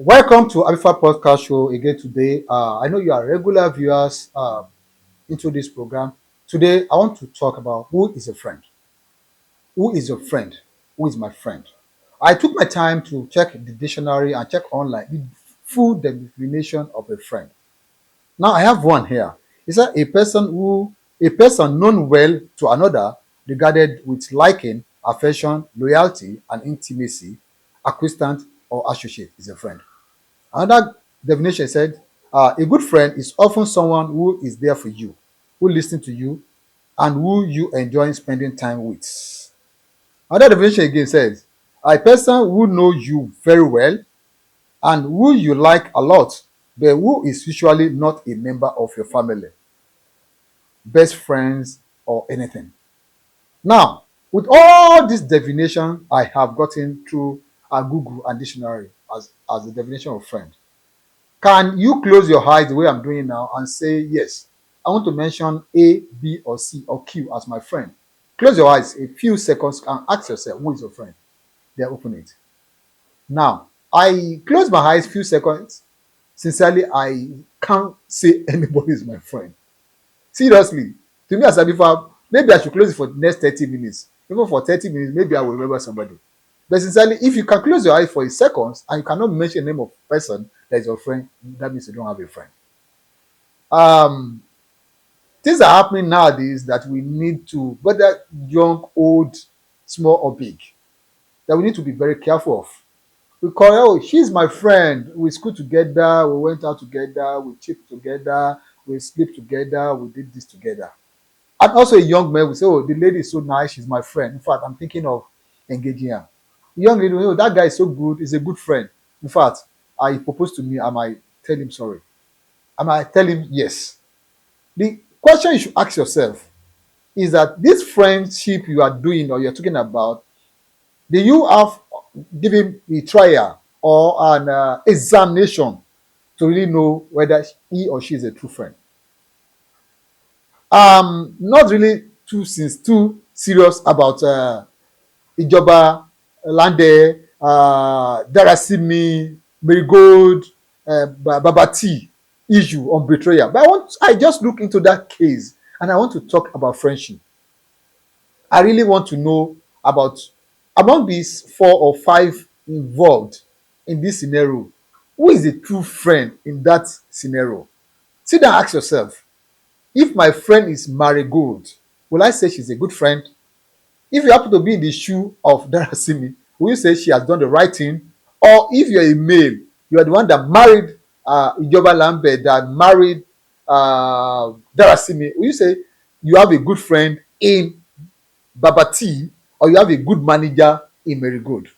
Welcome to Alpha Podcast Show again today. I know you are regular viewers into this program. Today, I want to talk about who is a friend. Who is your friend? Who is my friend? I took my time to check the dictionary and check online the full definition of a friend. Now, I have one here. It's a person known well to another, regarded with liking, affection, loyalty, and intimacy, acquaintance or associate is a friend. Another definition said, a good friend is often someone who is there for you, who listens to you, and who you enjoy spending time with. Another definition again says, a person who knows you very well and who you like a lot, but who is usually not a member of your family, best friends, or anything. Now, with all this definition I have gotten through a Google and dictionary as the definition of friend, can you close your eyes the way I'm doing now and say, yes, I want to mention A, B, or C, or Q as my friend? Close your eyes a few seconds and ask yourself, who is your friend? Then open it. Now, I close my eyes few seconds. Sincerely, I can't say anybody is my friend. Seriously, to me as a before, maybe I should close it for the next 30 minutes. Even for 30 minutes, maybe I will remember somebody. But sincerely, if you can close your eyes for a second and you cannot mention the name of a person that is your friend, that means you don't have a friend. Um, Things are happening nowadays that we need to, whether young, old, small, or big, that we need to be very careful of. We call, oh, she's my friend. We school together, we went out together, we chipped together, we sleep together, we did this together. And also a young man will say, oh, the lady is so nice, she's my friend. In fact, I'm thinking of engaging her. The young lady, oh, that guy is so good, he's a good friend. In fact, he proposed to me, I might tell him sorry. I might tell him yes. The question you should ask yourself is that this friendship you are doing or you're talking about, do you have given a trial or an examination to really know whether he or she is a true friend? Not really too serious about Ijoba Lande, Darasimi, MaryGold, BabaT issue on betrayal. But I just look into that case and I want to talk about friendship. I really want to know about, among these 4 or 5 involved in this scenario, who is a true friend in that scenario? Sit down and ask yourself, if my friend is MaryGold, will I say she's a good friend? If you happen to be in the shoe of Darasimi, will you say she has done the right thing? Or if you're a male, you are the one that married Ijoba Lande, that married Darasimi, will you say you have a good friend in BabaT, or you have a good manager in MaryGold?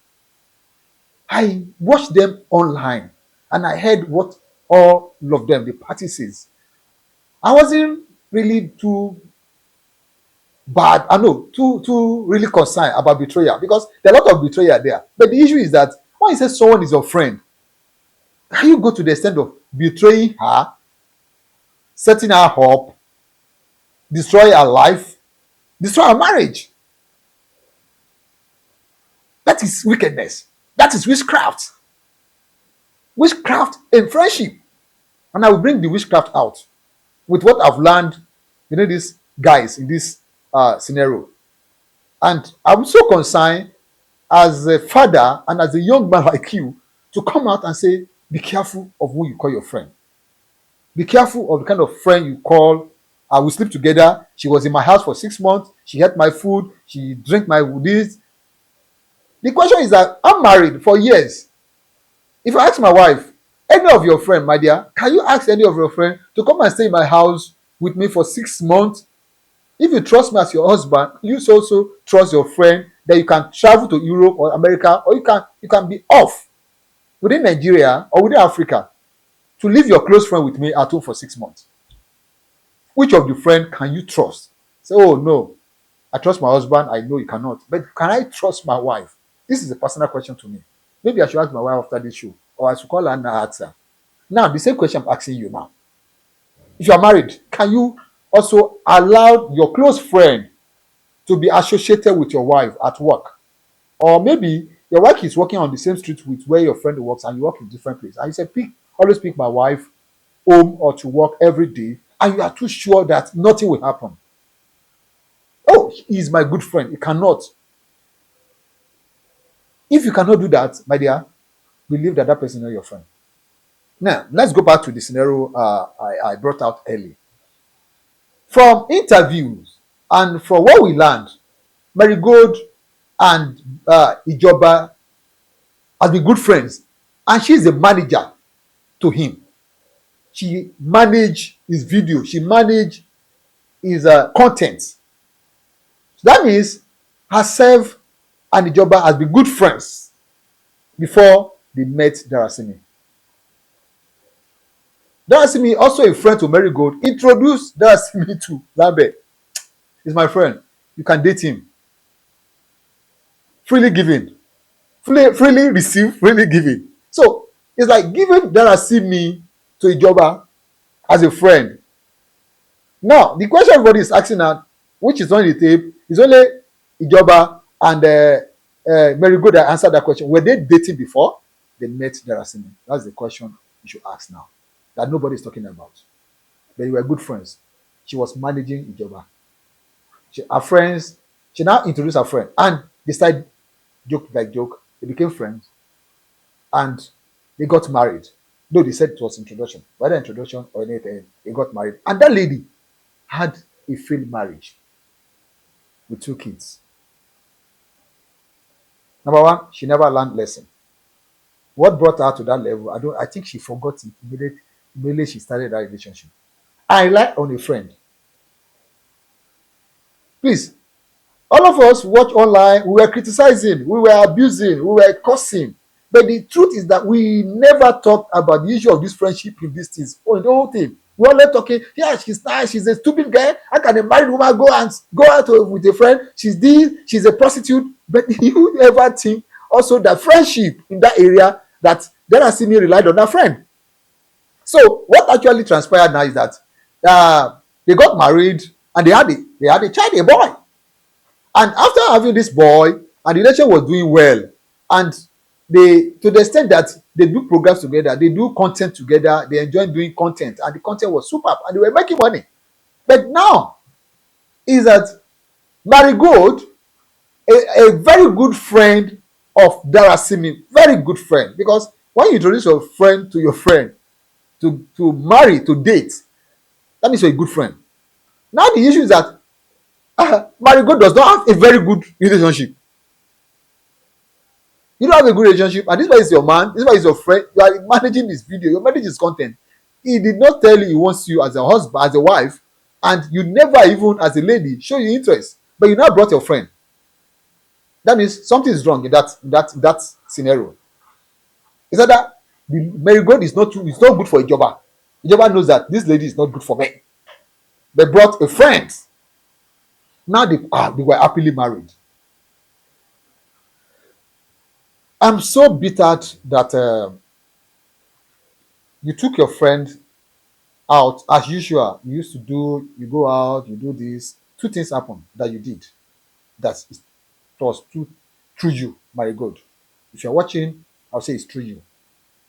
I watched them online and I heard what all of them, the party says. I wasn't really too bad. I know too really concerned about betrayal because there are a lot of betrayal there. But the issue is that when you say someone is your friend, can you go to the extent of betraying her, setting her up, destroy her life, destroy her marriage? That is wickedness. That is witchcraft. Witchcraft in friendship. And I will bring the witchcraft out with what I've learned, these guys in this scenario. And I'm so concerned as a father and as a young man like you to come out and say, be careful of who you call your friend. Be careful of the kind of friend you call. We sleep together. She was in my house for 6 months. She ate my food. She drank my this. The question is that I'm married for years. If I ask my wife, any of your friend, my dear, can you ask any of your friend to come and stay in my house with me for 6 months? If you trust me as your husband, you also trust your friend that you can travel to Europe or America, or you can be off within Nigeria or within Africa to leave your close friend with me at home for 6 months. Which of the friend can you trust? Say, oh no, I trust my husband. I know you cannot, but can I trust my wife? This is a personal question to me. Maybe I should ask my wife after this show, or I should call her and ask her. Now, the same question I'm asking you now. If you are married, can you also allow your close friend to be associated with your wife at work? Or maybe Your wife is working on the same street with where your friend works, and you work in different place. And you say, always pick my wife home or to work every day, and you are too sure that nothing will happen. Oh, he is my good friend. He cannot. If you cannot do that, my dear, believe that that person is not your friend. Now, let's go back to the scenario I brought out early. From interviews and from what we learned, MaryGold and Ijoba has been good friends, and she's a manager to him. She manage his video, she manage his content. So that means herself and Ijoba has been good friends before they met Darasimi. Darasimi, also a friend to MaryGold, introduced Darasimi to Lande. He's my friend. You can date him. Freely giving. Freely receive, freely giving. So it's like giving Darasimi to Ijoba as a friend. Now, the question everybody is asking now, which is on the tape, is only Ijoba and MaryGold that answered that question. Were they dating before they met Darasimi? That's the question you should ask now, that nobody is talking about. They were good friends. She was managing Ijoba. Her friends, she now introduced her friend, and they started joke like joke. They became friends, and they got married. Though they said it was introduction, whether introduction or anything, they got married. And that lady had a failed marriage with 2 kids. Number one, she never learned lesson. What brought her to that level? I think she forgot it immediately she started that relationship. I rely on a friend. Please, all of us watch online, we were criticizing, we were abusing, we were cursing. But the truth is that we never talked about the issue of this friendship in these things. Oh, in the whole thing. We all left talking, yeah, she's nice, she's a stupid guy. How can a married woman go out with a friend? She's a prostitute. But you ever think also that friendship in that area, that Darasimi relied on that friend? So what actually transpired now is that they got married, and they had a child, a boy. And after having this boy, and the relationship was doing well, and they, to the extent that they do programs together, they do content together, they enjoy doing content, and the content was superb, and they were making money. But now is that MaryGold, a very good friend of Darasimi, very good friend, because when you introduce your friend to your friend to marry, to date, that means you're a good friend. Now the issue is that MaryGold does not have a very good relationship. You don't have a good relationship, and this one is your man, this one is your friend. You are managing his video, you're managing his content. He did not tell you he wants you as a husband, as a wife, and you never even, as a lady, show you interest. But you now brought your friend. That means something is wrong in that scenario. It's that the MaryGold is not good for Ijoba. Ijoba knows that this lady is not good for me. They brought a friend. Now they were happily married. I'm so bitter that you took your friend out as usual. You used to do, you go out, you do this. Two things happen that you did. That it was through you, MaryGold. If you're watching, I'll say it's through you.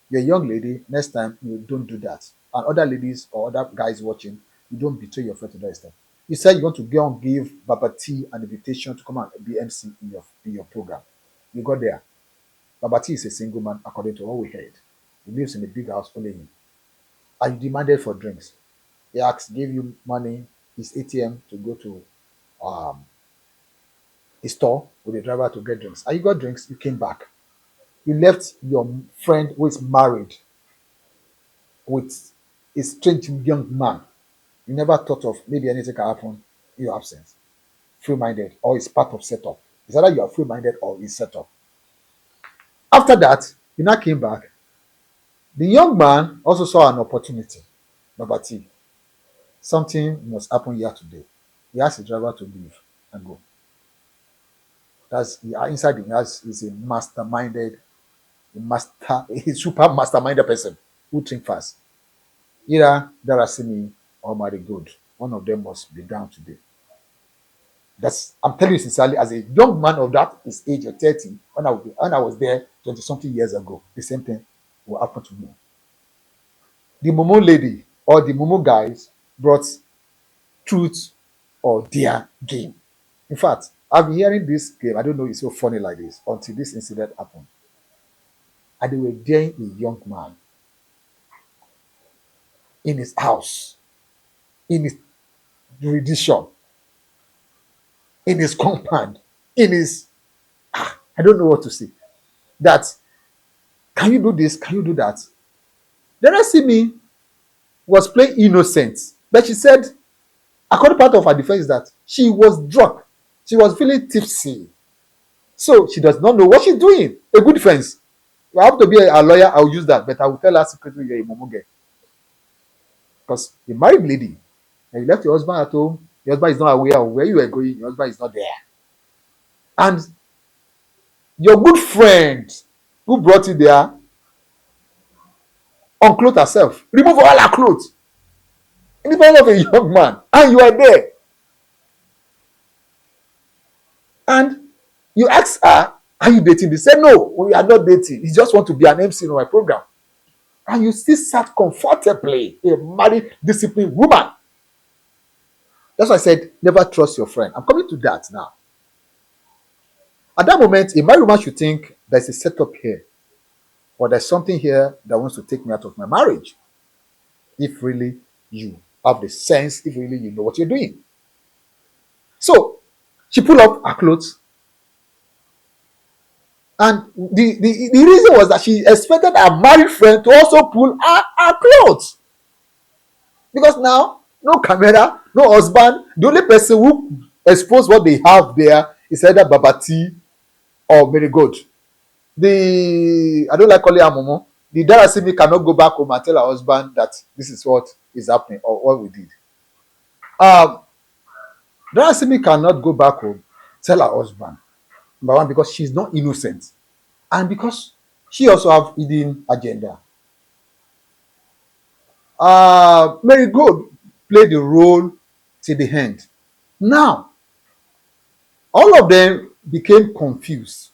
You're a young lady. Next time, you don't do that. And other ladies or other guys watching, you don't betray your friend to that extent. You said you want to go and give BabaT an invitation to come and be MC in your program. You got there. BabaT is a single man, according to what we heard. He lives in a big house, only him. And you demanded for drinks. He asked, gave you money, his ATM, to go to um, a store with a driver to get drinks. And you got drinks, you came back. You left your friend who is married with a strange young man. You never thought of maybe anything can happen in your absence. Free-minded, or it's part of setup. It's either you are free-minded or it's set up. After that, you now came back. The young man also saw an opportunity. BabaT, something must happen here today. He asked the driver to leave and go. That's inside the house is a masterminded, a super masterminded person who think fast. Either Darasimi or MaryGold, one of them must be down today. I'm telling you sincerely, as a young man of that his age of 30, when I was there 20 something years ago, the same thing will happen to me. The Momo lady or the Momo guys brought truth or dare game. In fact, I've been hearing this game. I don't know it's so funny like this until this incident happened. And they were daring a young man in his house, in his jurisdiction, in his compound, in his I don't know what to say. That can you do this? Can you do that? Darasimi was playing innocent, but she said, according part of her defense, is that she was drunk, she was feeling tipsy, so she does not know what she's doing. A good defense. If I have to be a lawyer, I'll use that, but I will tell her secretly you're a momoge. Because a married lady, and you left your husband at home, your husband is not aware of where you are going, your husband is not there. And your good friend who brought you there unclothed herself, remove all her clothes in the presence of a young man, and you are there. And you ask her, are you dating? They say, no, we are not dating. You just want to be an MC in my program. And you still sat comfortably, a married, disciplined woman. That's why I said, never trust your friend. I'm coming to that now. At that moment, a married woman should think there's a setup here, or there's something here that wants to take me out of my marriage. If really you have the sense, if really you know what you're doing. So she pulled up her clothes. And the reason was that she expected her married friend to also pull her clothes. Because now, no camera, no husband. The only person who expose what they have there is either BabaT or MaryGold. I don't like calling her Momo. The Darasimi cannot go back home and tell her husband that this is what is happening or what we did. Darasimi cannot go back home, tell her husband. Number one, because she's not innocent. And because she also have hidden agenda. MaryGold played the role till the end. Now, all of them became confused.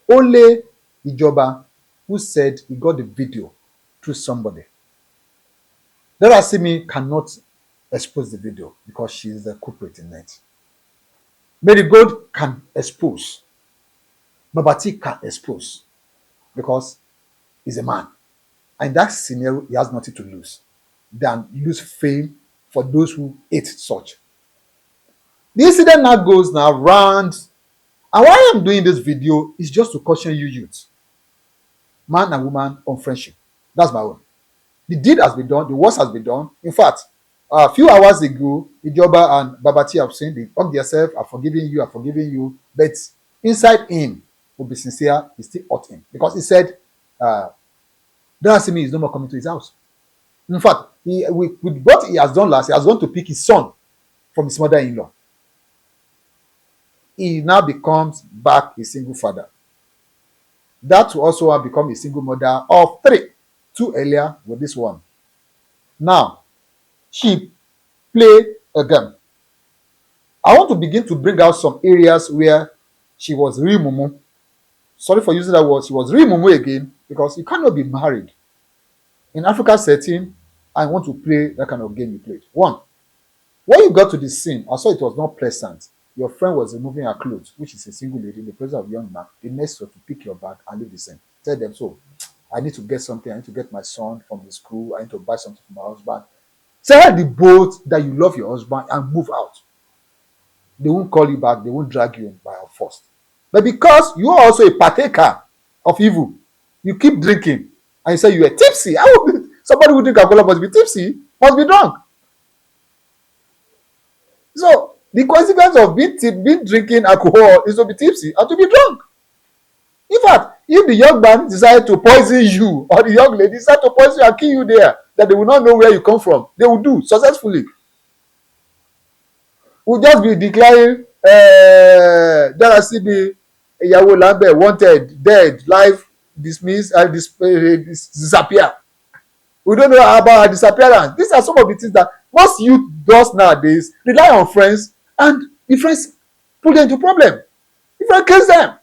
Only Ijoba, who said he got the video through somebody. Darasimi cannot expose the video because she is the culprit in it. MaryGold can expose. BabaT can expose because he's a man. And in that scenario, he has nothing to lose than lose fame for those who hate such. The incident now goes now round. And why I'm doing this video is just to caution you youth, man and woman, on friendship. That's my own. The deed has been done, the worst has been done. In fact, a few hours ago, Ijoba and BabaT have saying they hug themselves, I've forgiven you. But inside him, will be sincere, he still hurt him. Because he said, Darasimi is no more coming to his house. In fact, with what he has done last, he has gone to pick his son from his mother-in-law. He now becomes back a single father. That will also have become a single mother of 3. 2 earlier with this one. Now, she played a game. I want to begin to bring out some areas where she was real mumu. Sorry for using that word. She was real mumu again because you cannot be married in Africa setting and want to play that kind of game you played. One, when you got to the scene, I saw it was not pleasant. Your friend was removing her clothes, which is a single lady in the presence of a young man. The next was to pick your bag and leave the scene. Tell them, so I need to get something. I need to get my son from the school. I need to buy something for my husband. Tell the both that you love your husband and move out. They won't call you back. They won't drag you in by force. But because you are also a partaker of evil, you keep drinking and you say you are tipsy. Somebody who drink alcohol must be tipsy, must be drunk. So the consequence of being drinking alcohol is to be tipsy and to be drunk. In fact, if the young man decide to poison you or the young lady decide to poison you and kill you there, that they will not know where you come from, they will do successfully. We'll just be declaring Darasimi, Ijoba Lande, wanted, dead, life dismissed, disappear. We don't know about her disappearance. These are some of the things that most youth does nowadays. Rely on friends and If friends put them into problem, if friend kills them,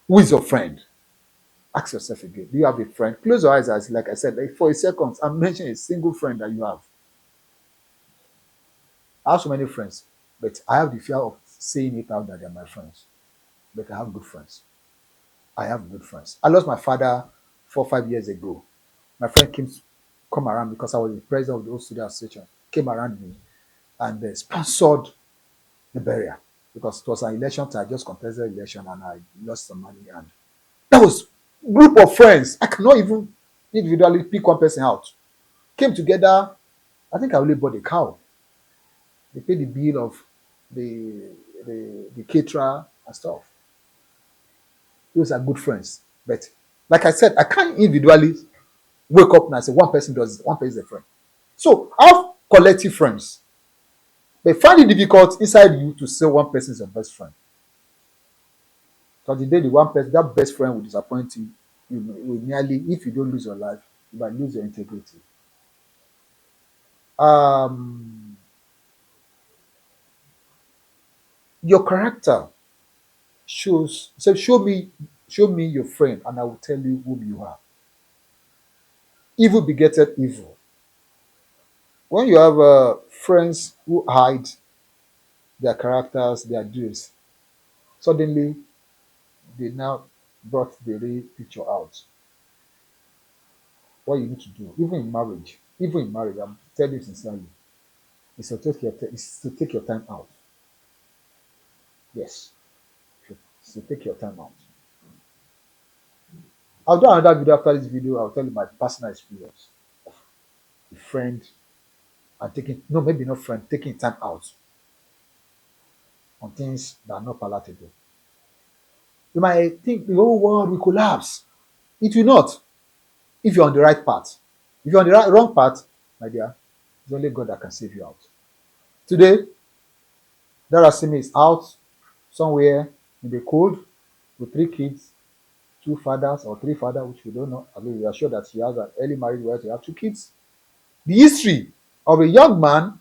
who is your friend? Ask yourself again. Do you have a friend? Close your eyes, as like I said, like for a second, and mention a single friend that you have. I have so many friends, but I have the fear of saying it out that they're my friends. But I have good friends. I have good friends. I lost my father 4 or 5 years ago. My friend came come around because I was the president of the old student association. Came around me and sponsored the burial because it was an election time. I just contested the election and I lost some money. And that was group of friends. I cannot even individually pick one person out. Came together. I think I only bought a cow. They paid the bill of the the caterer and stuff. Those are good friends. But like I said, I can't individually wake up and say one person does it, one person is a friend. So I have collective friends. But find it difficult inside you to say one person is your best friend. Because the day the one person, that best friend will disappoint you, you will nearly, if you don't lose your life, you might lose your integrity. Um, your character shows. So show me your friend, and I will tell you whom you are. Evil begetted evil. When you have friends who hide their characters, their deeds, suddenly they now brought the real picture out. What you need to do, even in marriage, I'm telling you sincerely, is to take your time out. Yes, so take your time out. I'll do another video after this video. I'll tell you my personal experience of a friend and taking no, maybe not friend, taking time out on things that are not palatable. You might think the whole world will collapse. It will not if you're on the right path. If you're on the wrong path, my dear, it's only God that can save you out. Today, Darasimi is out somewhere in the cold with 3 kids, two fathers or three fathers, which we don't know. At least we are sure that she has an early marriage where she has 2 kids. The history of a young man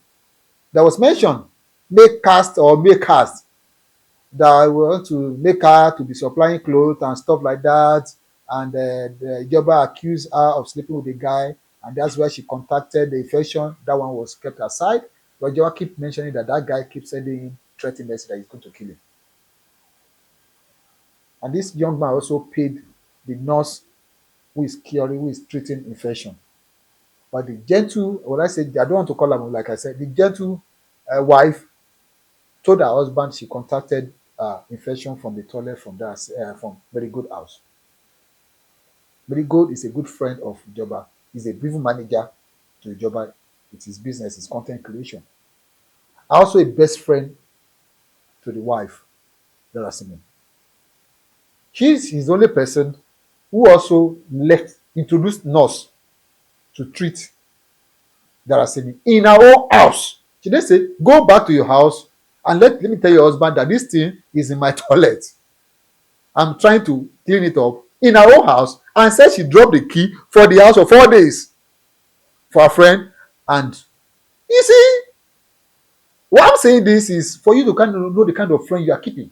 that was mentioned, make cast or make cast, that want to make her to be supplying clothes and stuff like that. And the Ijoba accused her of sleeping with the guy, and that's where she contacted the infection. That one was kept aside. But Ijoba keep mentioning that that guy keeps sending him threatening message that he's going to kill him. And this young man also paid the nurse who is curing, who is treating infection. But the gentle, when I say, I don't want to call her, like I said, the gentle wife told her husband she contacted infection from the toilet from from MaryGold house. MaryGold is a good friend of Ijoba. He's a brief manager to Ijoba with his business, his content creation. Also a best friend to the wife, Darasimi. She's his only person who also introduced nurse to treat Darasimi in her own house. She didn't say, go back to your house and let me tell your husband that this thing is in my toilet. I'm trying to clean it up in her own house, and said she dropped the key for the house for 4 days for her friend. And you see, why I'm saying this is for you to kind of know the kind of friend you are keeping.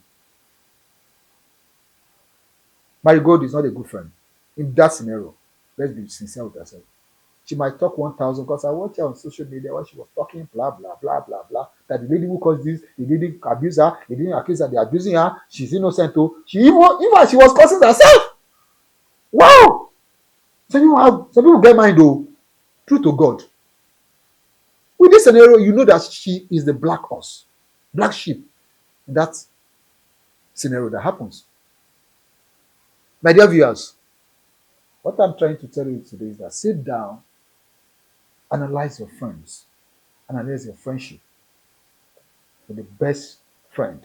MaryGold is not a good friend in that scenario. Let's be sincere with ourselves. She might talk 1,000 because I watched her on social media when she was talking blah blah blah blah blah. That the lady who caused this, they didn't abuse her, they didn't accuse her, they're abusing her. She's innocent too. She even she was cursing herself. Wow! Some people get mind though. True to God. With this scenario, you know that she is the black horse, black sheep in that scenario that happens. My dear viewers, what I'm trying to tell you today is that sit down, analyze your friends, analyze your friendship with the best friend.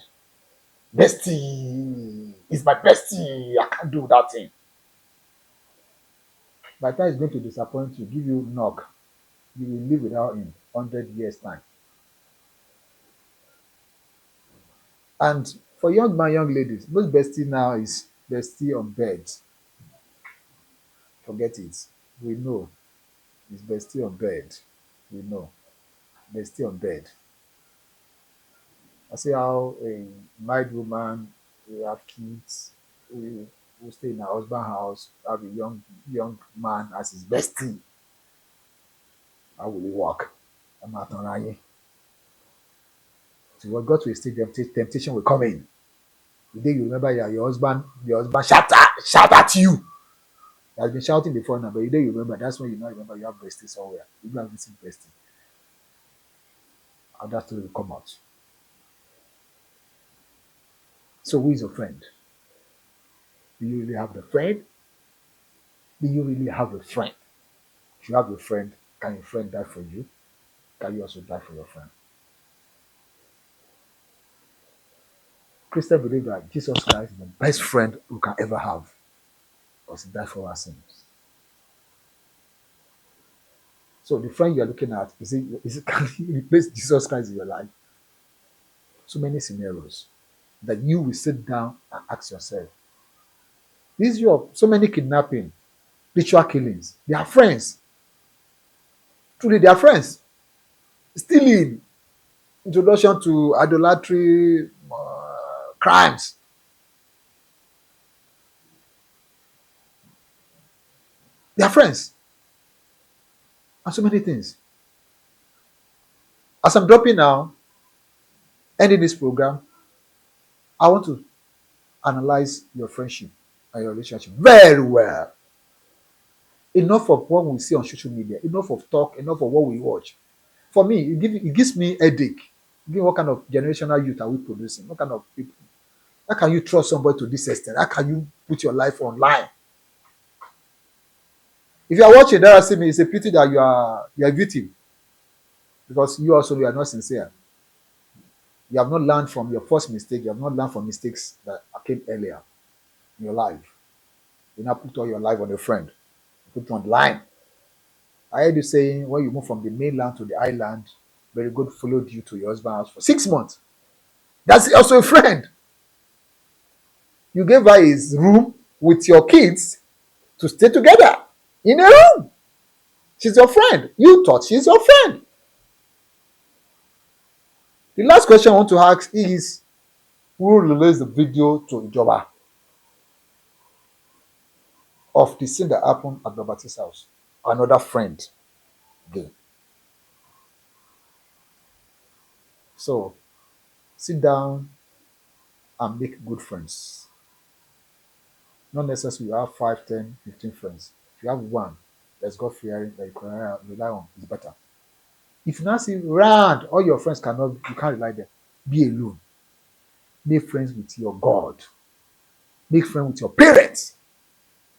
Bestie is my bestie. I can't do that thing. By the time it's going to disappoint you, give you knock, you will live without him 100 years time. And for young man, young ladies, most bestie now is bestie on bed. Forget it. We know it's bestie on bed. We know bestie on bed. I see how a married woman who have kids, who stay in her husband house, have a young man as his bestie. How will it work? I'm not lying. So when got to a stage, temptation will come in. The day you remember your husband shout at you. He has been shouting before now, but the day you remember, that's when you now remember you have bestie somewhere. You don't have missing bestie. And that story will come out. So who is your friend? Do you really have the friend? Do you really have a friend? If you have a friend, can your friend die for you? Can you also die for your friend? Christians believe that Jesus Christ is the best friend we can ever have because he died for our sins. So the friend you're looking at, is it can you replace Jesus Christ in your life? So many scenarios that you will sit down and ask yourself. These you of so many kidnapping, ritual killings, they are friends. Truly, they are friends. Stealing, introduction to idolatry, crimes, they are friends, and so many things. As I'm dropping now, ending this program, I want to analyze your friendship and your relationship very well. Enough of what we see on social media, enough of talk, enough of what we watch. For me, it gives me headache. Give what kind of generational youth are we producing? What kind of people? How can you trust somebody to this extent? How can you put your life online? If you are watching Darasimi, it's a pity that you are a victim because you are not sincere. You have not learned from your first mistake. You have not learned from mistakes that came earlier in your life. You now put all your life on a friend. You put it on the line. I heard you saying when you move from the mainland to the island, very good followed you to your husband's house for 6 months. That's also a friend. You gave her his room with your kids to stay together in a room. She's your friend. You thought she's your friend. The last question I want to ask is who released the video to Ijoba of the scene that happened at BabaT's house? Another friend again. So sit down and make good friends. Not necessarily you have 5, 10, 15 friends. If you have one that's God fearing that you can rely on, it's better. If you now see round, all your friends you can't rely them. Be alone. Make friends with your God. Make friends with your parents.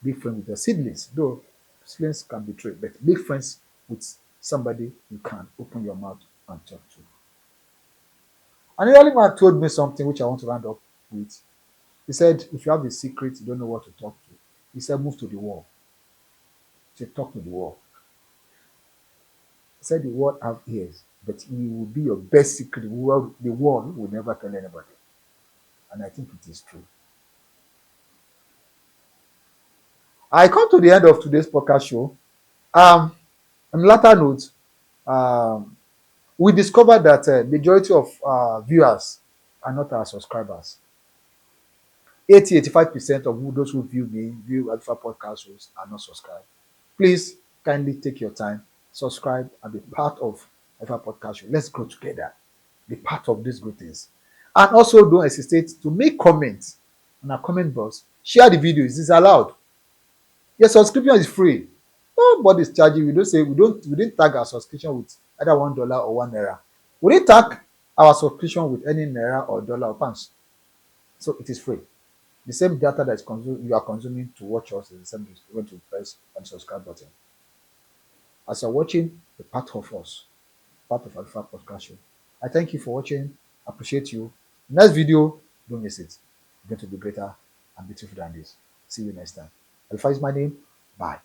Make friends with your siblings. Though siblings can betray, but make friends with somebody you can open your mouth and talk to. And the early man told me something which I want to round up with. He said, if you have a secret, you don't know what to talk to. He said, move to the wall. He said, talk to the wall. He said, the wall have ears, but it will be your best secret. The wall will never tell anybody. And I think it is true. I come to the end of today's podcast show. On latter note, um, we discovered that majority of viewers are not our subscribers. 85% of those who view Alpha podcast shows are not subscribed. Please kindly take your time, subscribe, and be part of Alpha podcast show. Let's grow together. Be part of these good things. And also don't hesitate to make comments on our comment box. Share the videos. It's allowed. Your subscription is free. Nobody's charging. We didn't tag our subscription with either $1 or £1. We didn't tag our subscription with any naira or dollar or pounds. So it is free. The same data that you are consuming to watch us is the same you're going to press and subscribe button. As you're watching, the part of us, part of Alpha Podcast Show. I thank you for watching. Appreciate you. Next video, don't miss it. It's going to be greater and beautiful than this. See you next time. Alpha is my name. Bye.